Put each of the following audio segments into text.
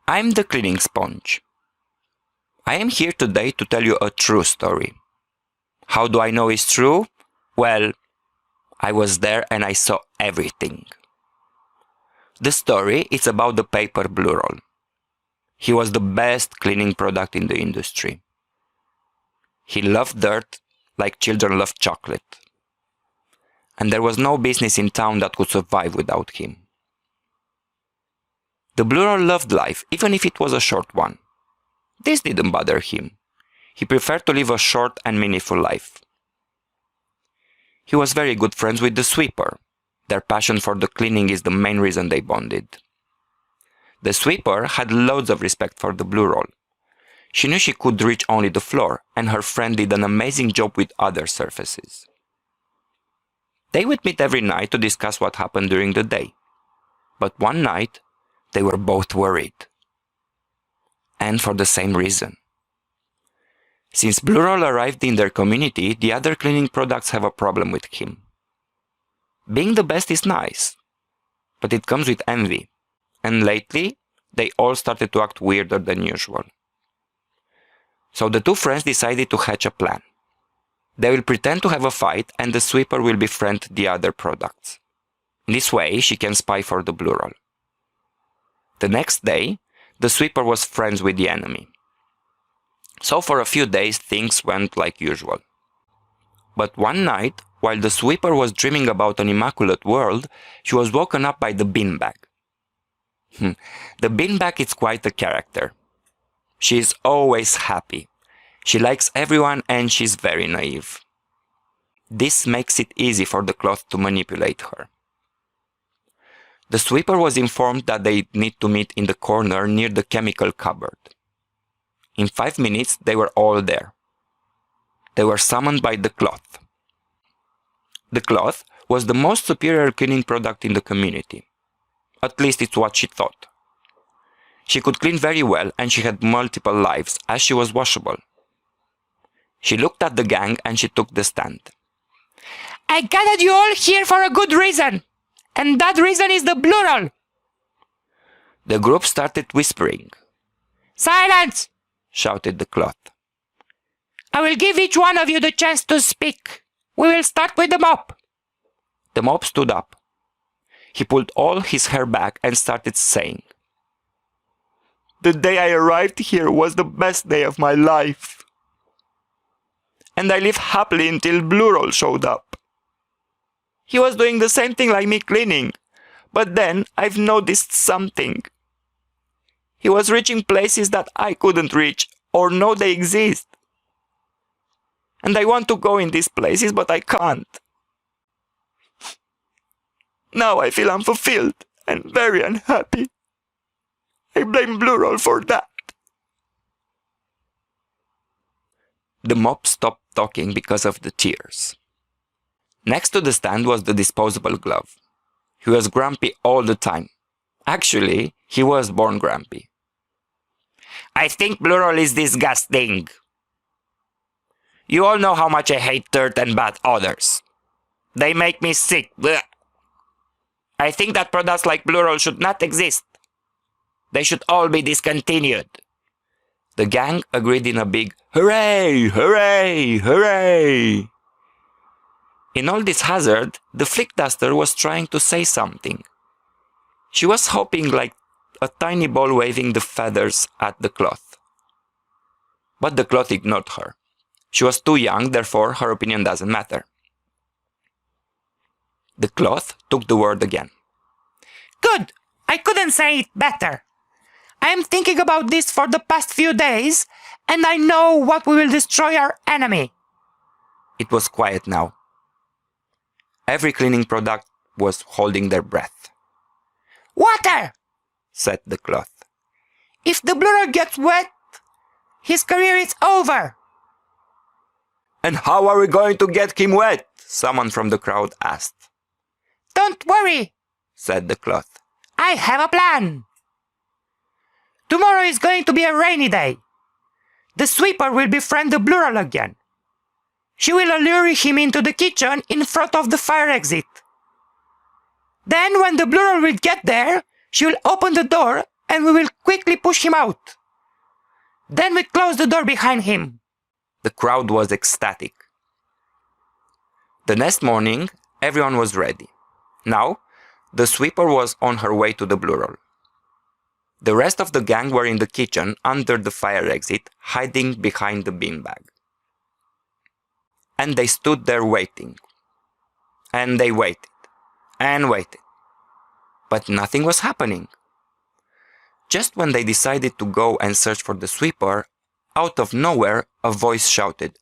I'm the cleaning sponge. I am here today to tell you a true story. How do I know it's true? Well, I was there and I saw everything. The story is about the paper blue roll. He was the best cleaning product in the industry. He loved dirt like children love chocolate. And there was no business in town that could survive without him. The blue roll loved life, even if it was a short one. This didn't bother him. He preferred to live a short and meaningful life. He was very good friends with the sweeper. Their passion for the cleaning is the main reason they bonded. The sweeper had loads of respect for the blue roll. She knew she could reach only the floor, and her friend did an amazing job with other surfaces. They would meet every night to discuss what happened during the day. But one night, they were both worried. And for the same reason. Since blue roll arrived in their community, the other cleaning products have a problem with him. Being the best is nice, but it comes with envy. And lately, they all started to act weirder than usual. So the two friends decided to hatch a plan. They will pretend to have a fight and the sweeper will befriend the other products. In this way, she can spy for the blue roll. The next day, the sweeper was friends with the enemy. So for a few days, things went like usual. But one night, while the sweeper was dreaming about an immaculate world, she was woken up by the beanbag. The beanbag is quite a character. She is always happy. She likes everyone and she's very naive. This makes it easy for the cloth to manipulate her. The sweeper was informed that they need to meet in the corner near the chemical cupboard. In 5 minutes, they were all there. They were summoned by the cloth. The cloth was the most superior cleaning product in the community. At least it's what she thought. She could clean very well and she had multiple lives as she was washable. She looked at the gang and she took the stand. I gathered you all here for a good reason. And that reason is the blue roll. The group started whispering. Silence! Shouted the cloth. I will give each one of you the chance to speak. We will start with the mop. The mop stood up. He pulled all his hair back and started saying, "The day I arrived here was the best day of my life. And I lived happily until Blue Roll showed up. He was doing the same thing like me cleaning, but then I've noticed something. He was reaching places that I couldn't reach or know they exist. And I want to go in these places, but I can't. Now I feel unfulfilled and very unhappy. I blame Blue Roll for that." The mop stopped talking because of the tears. Next to the stand was the disposable glove. He was grumpy all the time. Actually, he was born grumpy. "I think Blue Roll is disgusting. You all know how much I hate dirt and bad odors. They make me sick. Blech. I think that products like Blue Roll should not exist. They should all be discontinued." The gang agreed in a big hooray, hooray, hooray. In all this hazard, the flick duster was trying to say something. She was hopping like a tiny ball waving the feathers at the cloth. But the cloth ignored her. She was too young, therefore her opinion doesn't matter. The cloth took the word again. Good! I couldn't say it better. I am thinking about this for the past few days, and I know what will destroy our enemy. It was quiet now. Every cleaning product was holding their breath. Water! Said the cloth. If the Blue Roll gets wet, his career is over. And how are we going to get him wet? Someone from the crowd asked. Don't worry, said the cloth. I have a plan. Tomorrow is going to be a rainy day. The sweeper will befriend the Blue Roll again. She will allure him into the kitchen in front of the fire exit. Then when the Blue Roll will get there, she will open the door and we will quickly push him out. Then we close the door behind him." The crowd was ecstatic. The next morning, everyone was ready. Now, the sweeper was on her way to the blue roll. The rest of the gang were in the kitchen under the fire exit, hiding behind the beanbag. And they stood there waiting. And they waited. And waited. But nothing was happening. Just when they decided to go and search for the sweeper, out of nowhere a voice shouted,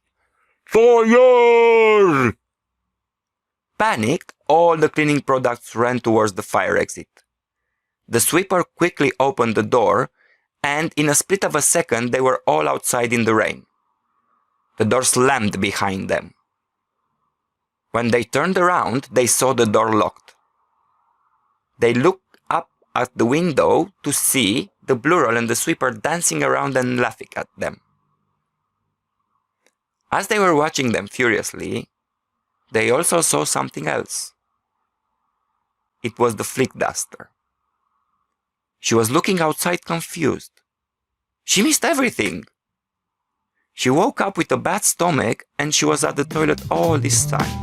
"Fire!" Panicked, all the cleaning products ran towards the fire exit. The sweeper quickly opened the door, and in a split of a second they were all outside in the rain. The door slammed behind them. When they turned around, they saw the door locked. They looked up at the window to see the blue roll and the sweeper dancing around and laughing at them. As they were watching them furiously, they also saw something else. It was the flick duster. She was looking outside confused. She missed everything. She woke up with a bad stomach and she was at the toilet all this time.